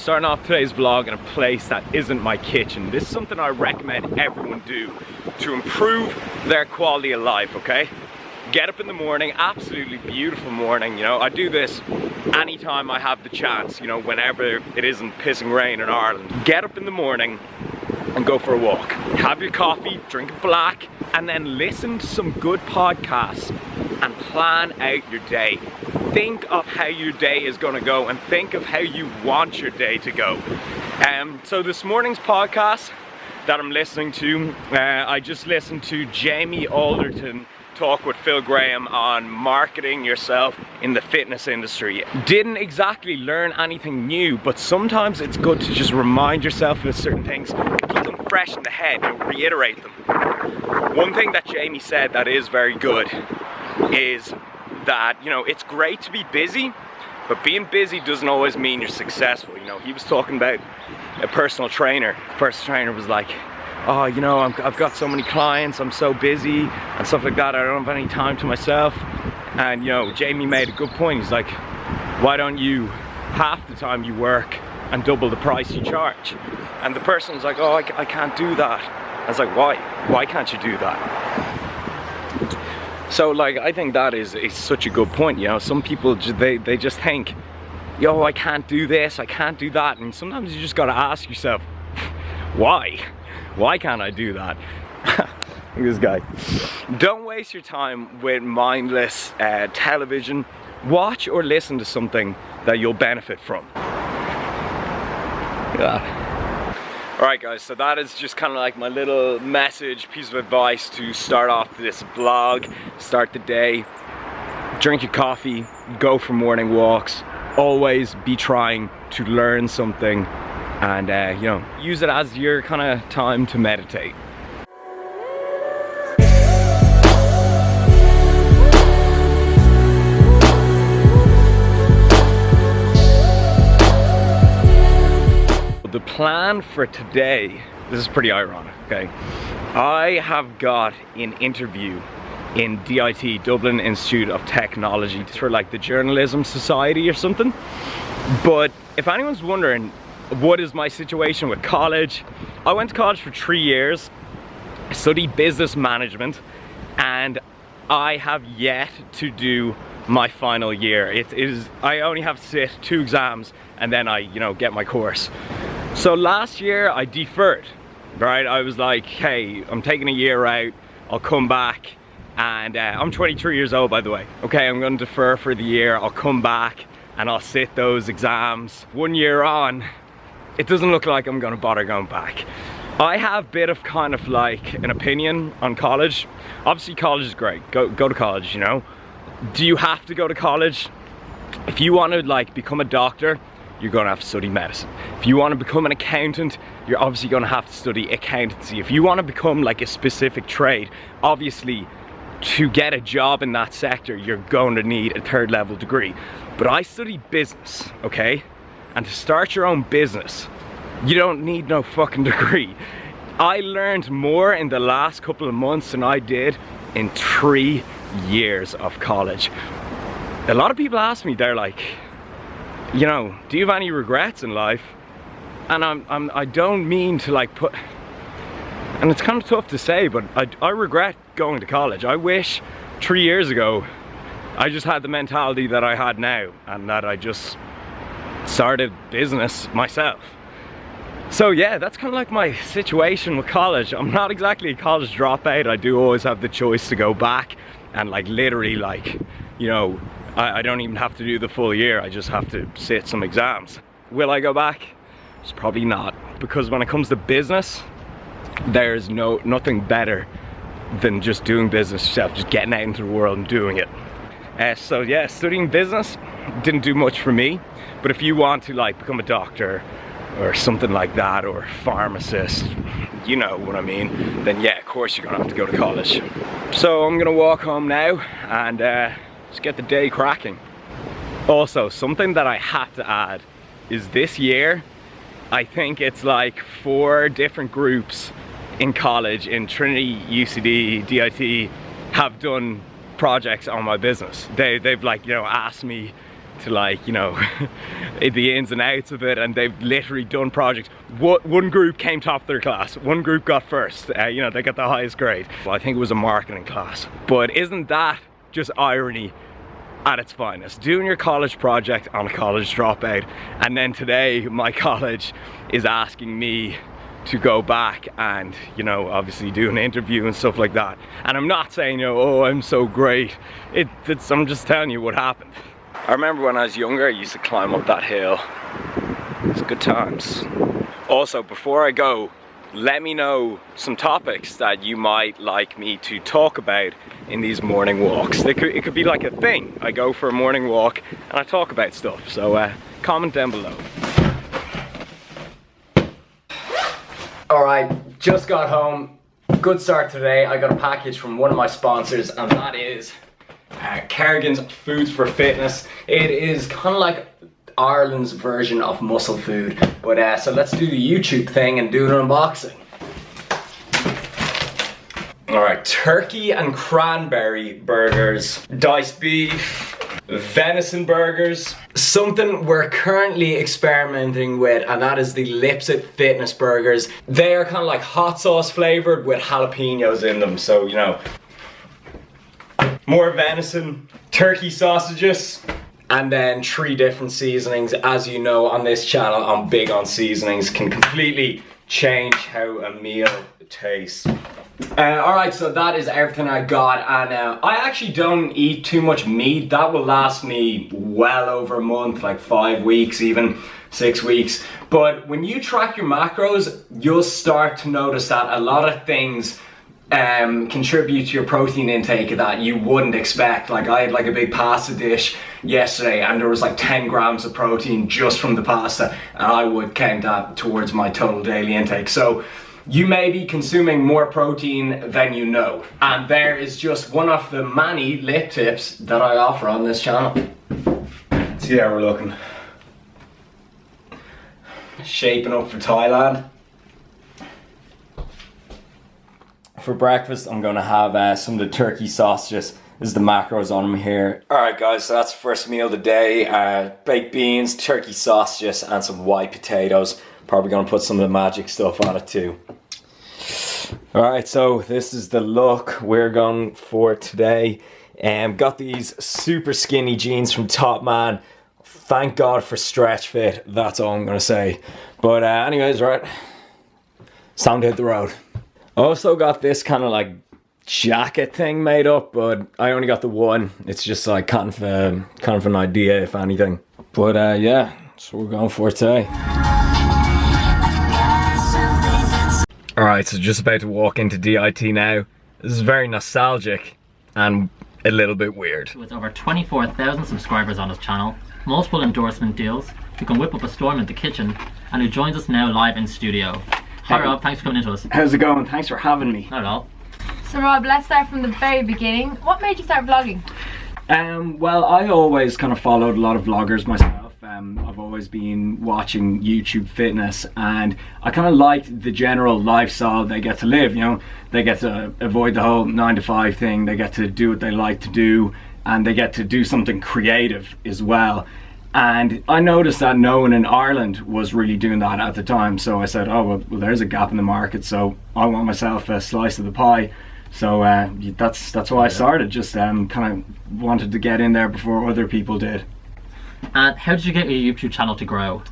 starting off today's vlog in a place that isn't my kitchen. This is something I recommend everyone do to improve their quality of life, okay? Get up in the morning, absolutely beautiful morning, you know. I do this anytime I have the chance, you know, whenever it isn't pissing rain in Ireland. Get up in the morning and go for a walk. Have your coffee, drink it black, and then listen to some good podcasts and plan out your day. Think of how your day is gonna go and think of how you want your day to go. So this morning's podcast that I'm listening to, I just listened to Jamie Alderton talk with Phil Graham on marketing yourself in the fitness industry. Didn't exactly learn anything new, but sometimes it's good to just remind yourself of certain things, keep them fresh in the head and reiterate them. One thing that Jamie said that is very good is that, you know, it's great to be busy, but being busy doesn't always mean you're successful. You know, he was talking about a personal trainer. The personal trainer was like, oh, you know, I've got so many clients, I'm so busy and stuff like that, I don't have any time to myself. And, you know, Jamie made a good point. He's like, why don't you half the time you work and double the price you charge? And the person was like, oh, I can't do that. I was like, why? Why can't you do that? So, like, I think that is such a good point, you know. Some people, they just think, yo, I can't do this, I can't do that. And sometimes you just gotta ask yourself, why? Why can't I do that? Look at this guy. Don't waste your time with mindless television. Watch or listen to something that you'll benefit from. Look at that. Alright guys, so that is just kind of like my little message, piece of advice to start off this vlog, start the day. Drink your coffee, go for morning walks. Always be trying to learn something. And you know, use it as your kind of time to meditate. The plan for today, this is pretty ironic, okay? I have got an interview in DIT, Dublin Institute of Technology, for like the Journalism Society or something. But if anyone's wondering, what is my situation with college? I went to college for 3 years, studied business management, and I have yet to do my final year. I only have to sit 2 exams and then I, you know, get my course. So last year I deferred, right? I was like, hey, I'm taking a year out, I'll come back, and I'm 23 years old, by the way. Okay, I'm gonna defer for the year, I'll come back and I'll sit those exams. 1 year on, it doesn't look like I'm gonna bother going back. I have a bit of kind of like an opinion on college. Obviously college is great, go to college, you know. Do you have to go to college? If you want to like become a doctor, you're gonna have to study medicine. If you want to become an accountant, you're obviously gonna have to study accountancy. If you want to become like a specific trade, obviously to get a job in that sector, you're going to need a 3rd level degree. But I study business, okay? And to start your own business, you don't need no fucking degree. I learned more in the last couple of months than I did in 3 years of college. A lot of people ask me, they're like, you know, do you have any regrets in life? And I don't mean to like put, and it's kind of tough to say, but I regret going to college. I wish 3 years ago I just had the mentality that I had now, and that I just started business myself. So yeah, that's kind of like my situation with college. I'm not exactly a college dropout. I do always have the choice to go back and like literally like, you know, I don't even have to do the full year. I just have to sit some exams. Will I go back? It's probably not, because when it comes to business, there's nothing better than just doing business yourself, just getting out into the world and doing it. So yeah, studying business didn't do much for me, but if you want to like become a doctor or something like that, or pharmacist, you know what I mean, then yeah, of course you're gonna have to go to college. So I'm gonna walk home now and just get the day cracking. Also, something that I have to add is this year, I think it's like 4 different groups in college, in Trinity, UCD, DIT, have done projects on my business. They've like, you know, asked me to like, you know, the ins and outs of it, and they've literally done projects. One group came top of their class, one group got first, you know, they got the highest grade. Well, I think it was a marketing class. But isn't that just irony at its finest? Doing your college project on a college dropout, and then today my college is asking me to go back and, you know, obviously do an interview and stuff like that. And I'm not saying, you know, oh, I'm so great. I'm just telling you what happened. I remember when I was younger, I used to climb up that hill. It's good times. Also, before I go, let me know some topics that you might like me to talk about in these morning walks. It could be like a thing. I go for a morning walk and I talk about stuff. So comment down below. Alright, just got home. Good start today. I got a package from one of my sponsors, and that is Kerrigan's Foods for Fitness. It is kind of like Ireland's version of muscle food. But so let's do the YouTube thing and do an unboxing. Alright, turkey and cranberry burgers, diced beef, venison burgers, something we're currently experimenting with, and that is the Lipsit Fitness burgers. They are kind of like hot sauce flavored with jalapenos in them, so you know. More venison, turkey sausages, and then 3 different seasonings. As you know, on this channel, I'm big on seasonings, can completely change how a meal tastes. Alright, so that is everything I got, and I actually don't eat too much meat. That will last me well over a month, like 5 weeks, even 6 weeks. But when you track your macros, you'll start to notice that a lot of things contribute to your protein intake that you wouldn't expect. Like I had like a big pasta dish yesterday, and there was like 10 grams of protein just from the pasta, and I would count that towards my total daily intake. So you may be consuming more protein than you know, and there is just one of the many lip tips that I offer on this channel. Let's see how we're looking. Shaping up for Thailand. For breakfast, I'm gonna have some of the turkey sausages. This is the macros on them here. Alright guys, so that's the first meal of the day. Baked beans, turkey sausages, and some white potatoes. Probably gonna put some of the magic stuff on it too. Alright, so this is the look we're going for today. Got these super skinny jeans from Top Man. Thank God for stretch fit, that's all I'm gonna say. But anyways, right, it's time to hit the road. Also got this kind of like jacket thing made up, but I only got the one. It's just like kind of an idea, if anything. But yeah, that's what we're going for today. Alright, so just about to walk into DIT now. This is very nostalgic and a little bit weird. With over 24,000 subscribers on his channel, multiple endorsement deals, who can whip up a storm in the kitchen, and who joins us now live in studio. Hi Rob, thanks for coming into us. How's it going? Thanks for having me. Not at all. So Rob, let's start from the very beginning. What made you start vlogging? Well, I always kind of followed a lot of vloggers myself. I've always been watching YouTube fitness, and I kind of liked the general lifestyle they get to live. You know, they get to avoid the whole 9 to 5 thing, they get to do what they like to do, and they get to do something creative as well. And I noticed that no one in Ireland was really doing that at the time, so I said, oh well, there's a gap in the market, so I want myself a slice of the pie. So that's why I started. Just kind of wanted to get in there before other people did. And how did you get your YouTube channel to grow?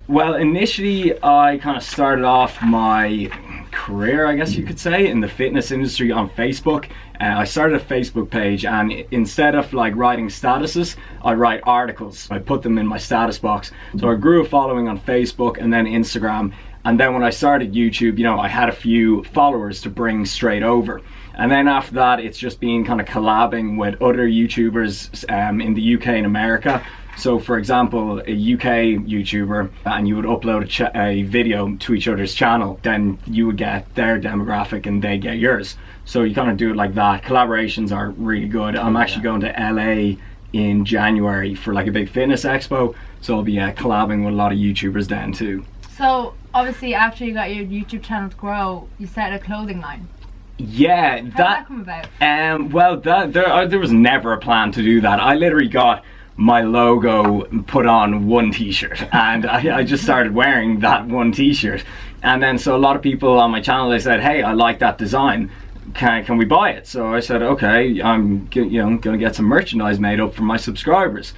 Well, initially I kind of started off my career, I guess you could say, in the fitness industry on Facebook. I started a Facebook page, and instead of like writing statuses, I write articles. I put them in my status box. So I grew a following on Facebook and then Instagram. And then when I started YouTube, you know, I had a few followers to bring straight over. And then after that, it's just been kind of collabing with other YouTubers in the UK and America. So for example, a UK YouTuber, and you would upload a video to each other's channel, then you would get their demographic and they get yours. So you kind of do it like that. Collaborations are really good. I'm actually going to LA in January for like a big fitness expo. So I'll be collabing with a lot of YouTubers then too. So obviously after you got your YouTube channel to grow, you started a clothing line. Yeah, How did that come about? Well, there was never a plan to do that. I literally got my logo put on one t-shirt, and I just started wearing that one t-shirt. And then so a lot of people on my channel, they said, hey, I like that design, can we buy it? So I said, okay, I'm gonna get some merchandise made up for my subscribers.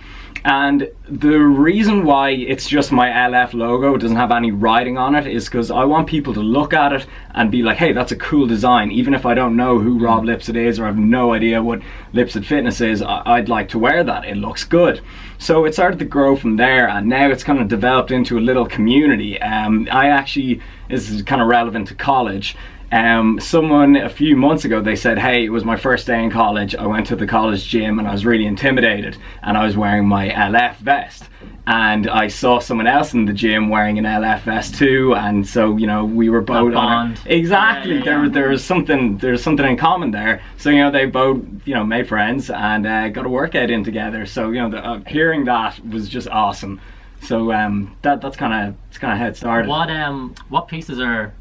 And the reason why it's just my LF logo, it doesn't have any writing on it, is because I want people to look at it and be like, hey, that's a cool design. Even if I don't know who Rob Lipsett is, or I have no idea what Lipsett Fitness is, I'd like to wear that. It looks good. So it started to grow from there, and now it's kind of developed into a little community. This is kind of relevant to college. Someone a few months ago, they said, hey, it was my first day in college, I went to the college gym and I was really intimidated, and I was wearing my LF vest, and I saw someone else in the gym wearing an LF vest too, and so we were both on it. Exactly. Yeah. There was something in common there, so they both made friends and got a workout in together. So hearing that was just awesome. So that's kind of how it started. What pieces are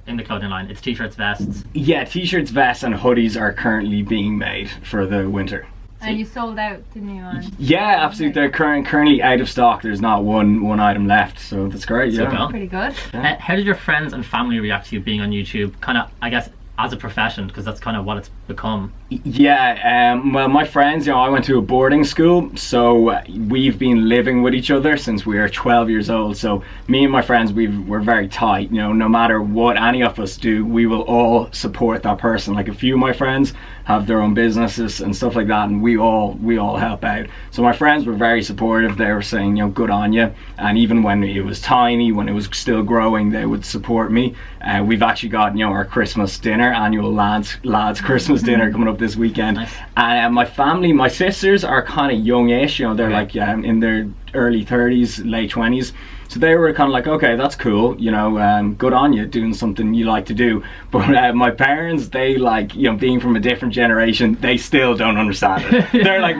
in the clothing line? It's t-shirts, vests. Yeah, t-shirts, vests, and hoodies are currently being made for the winter. And you sold out, didn't you? Yeah, absolutely. They're currently out of stock. There's not one item left, so that's great. So yeah, cool. Pretty good. Yeah. How did your friends and family react to you being on YouTube? Kind of, I guess, as a profession, because that's kind of what it's become. Yeah, well, my friends, I went to a boarding school, so we've been living with each other since we were 12 years old. So me and my friends, we're very tight. No matter what any of us do, we will all support that person. Like, a few of my friends have their own businesses and stuff like that, and we all help out. So my friends were very supportive. They were saying, good on you. And even when it was tiny, when it was still growing, they would support me. We've actually got our Christmas dinner, annual lads Christmas dinner coming up this weekend. Nice. And my family, my sisters are kind of youngish, they're like in their early 30s, late 20s. So they were kind of like, okay, that's cool, good on you doing something you like to do. But my parents, they like, being from a different generation, they still don't understand it. They're like,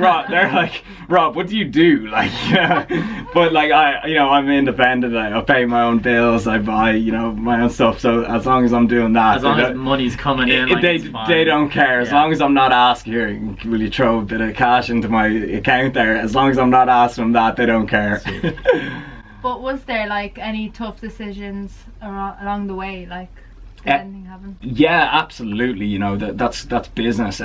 Rob, what do you do? Like, but like I'm independent. I pay my own bills. I buy, my own stuff. So as long as I'm doing that, as long as money's coming in, they don't care. As long as I'm not asking, here, will you throw a bit of cash into my account there? As long as I'm not asking them that, they don't care. But was there like any tough decisions along the way, like did anything happen? Yeah, absolutely. That's business.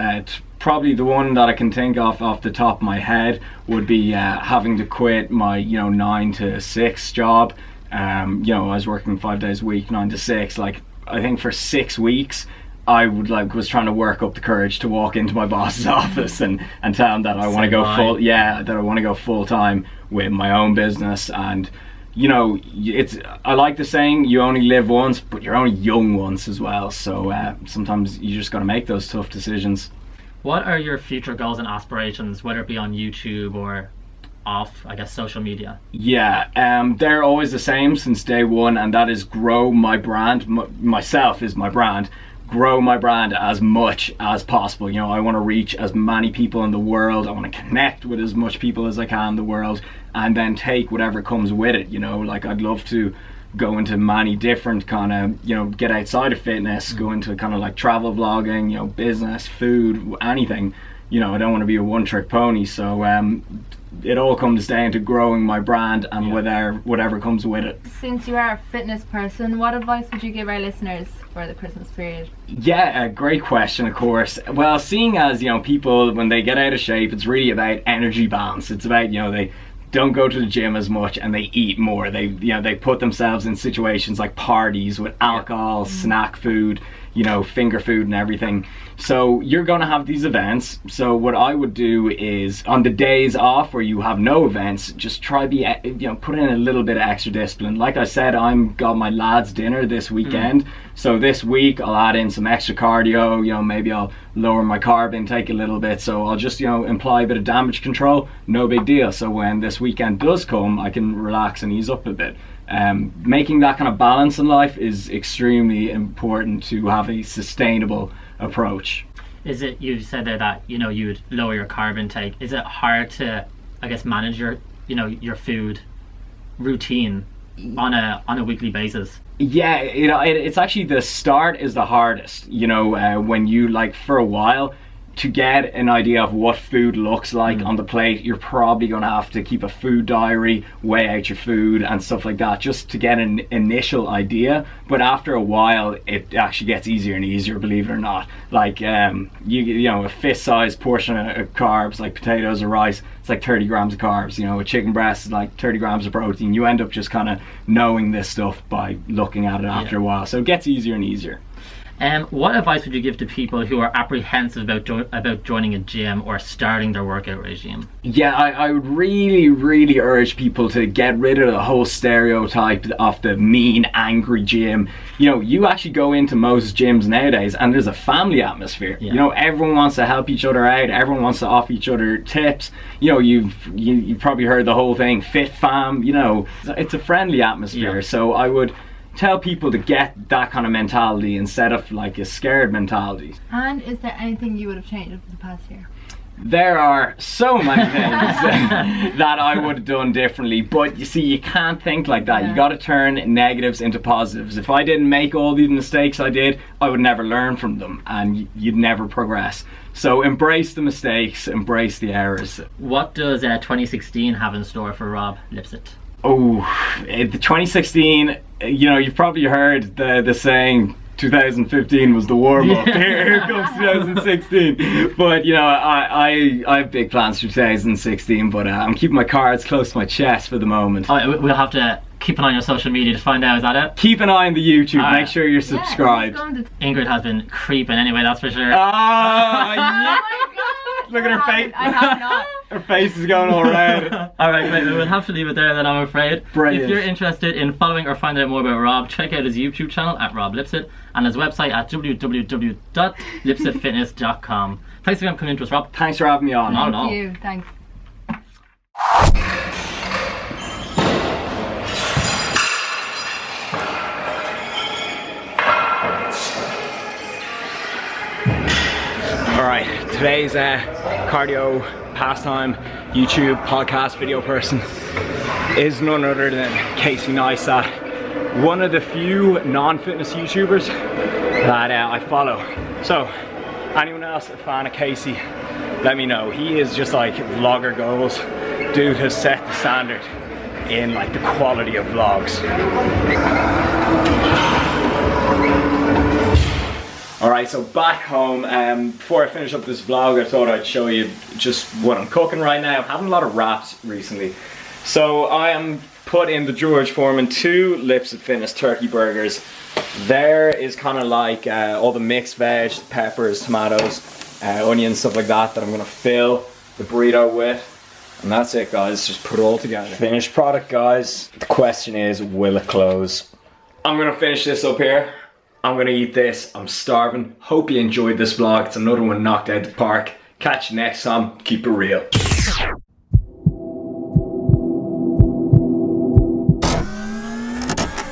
Probably the one that I can think of off the top of my head would be having to quit my 9 to 6 job. I was working 5 days a week, 9 to 6. Like, I think for 6 weeks I was trying to work up the courage to walk into my boss's office and tell him that I want to go full time with my own business. And I like the saying, you only live once, but you're only young once as well. So sometimes you just got to make those tough decisions. What are your future goals and aspirations, whether it be on YouTube or off, I guess, social media? Yeah, they're always the same since day one, and that is grow my brand. Myself is my brand. Grow my brand as much as possible. I want to reach as many people in the world. I want to connect with as much people as I can in the world, and then take whatever comes with it. Like, I'd love to go into many different kind of, get outside of fitness, go into kind of like travel vlogging, business, food, anything. I don't want to be a one-trick pony. So it all comes down to growing my brand and whatever comes with it. Since you are a fitness person, what advice would you give our listeners for the Christmas period? Yeah, a great question, of course. Well, seeing as people, when they get out of shape, it's really about energy balance. It's about they don't go to the gym as much and they eat more. They put themselves in situations like parties with alcohol, snack food, finger food and everything. So you're going to have these events. So what I would do is, on the days off where you have no events, just try put in a little bit of extra discipline. Like I said, I'm got my lads dinner this weekend. So this week I'll add in some extra cardio, maybe I'll lower my carb intake a little bit. So I'll just, imply a bit of damage control, no big deal. So when this weekend does come, I can relax and ease up a bit. Making that kind of balance in life is extremely important to have a sustainable approach. Is it, you said there that you would lower your carb intake, is it hard to, I guess, manage your your food routine on a weekly basis? Yeah, it's actually, the start is the hardest. When you, like, for a while to get an idea of what food looks like on the plate, you're probably going to have to keep a food diary, weigh out your food and stuff like that, just to get an initial idea. But after a while, it actually gets easier and easier, believe it or not. Like you know, a fist-sized portion of carbs, like potatoes or rice, it's like 30 grams of carbs. You know, a chicken breast is like 30 grams of protein. You end up just kind of knowing this stuff by looking at it after a while. So it gets easier and easier. What advice would you give to people who are apprehensive about joining a gym or starting their workout regime? Yeah, I would really urge people to get rid of the whole stereotype of the mean, angry gym. You know, you actually go into most gyms nowadays and there's a family atmosphere. You know, everyone wants to help each other out, everyone wants to offer each other tips. You know, you've probably heard the whole thing, fit fam, you know, it's a friendly atmosphere. So I would tell people to get that kind of mentality instead of like a scared mentality. And is there anything you would have changed over the past year? There are so many things that I would have done differently, but you see, you can't think like that. You got to turn negatives into positives. If I didn't make all these mistakes I did, I would never learn from them and you'd never progress. So embrace the mistakes, embrace the errors. What does 2016 have in store for Rob Lipsett? Oh, the 2016, you know, you've probably heard the saying 2015 was the warm-up. Here comes 2016. But you know, I have big plans for 2016, but I'm keeping my cards close to my chest for the moment. We'll have to keep an eye on your social media to find out, is that it? Keep an eye on the YouTube, make sure you're subscribed. Ingrid has been creeping anyway, that's for sure. Yeah. Oh my god! Look at her face. I have not. Her face is going all red. Alright, great. We'll have to leave it there then, I'm afraid. Brilliant. If you're interested in following or finding out more about Rob, check out his YouTube channel at Rob Lipsett and his website at www.lipsettfitness.com. Thanks again for coming to us, Rob. Thanks for having me on. Not at all. Thank you. Thanks. Alright, today's cardio pastime YouTube podcast video person is none other than Casey Neistat, one of the few non-fitness YouTubers that I follow. So anyone else a fan of Casey, let me know. He is just like vlogger goals. Dude has set the standard in like the quality of vlogs. Alright, so back home, before I finish up this vlog, I thought I'd show you just what I'm cooking right now. I'm having a lot of wraps recently. So I am put in the George Foreman 2 Lipsett Fitness turkey burgers. There is kind of like all the mixed veg, peppers, tomatoes, onions, stuff like that I'm gonna fill the burrito with. And that's it, guys, just put it all together. Finished product, guys. The question is, will it close? I'm gonna finish this up here. I'm gonna eat this, I'm starving. Hope you enjoyed this vlog. It's another one knocked out the park. Catch you next time, keep it real.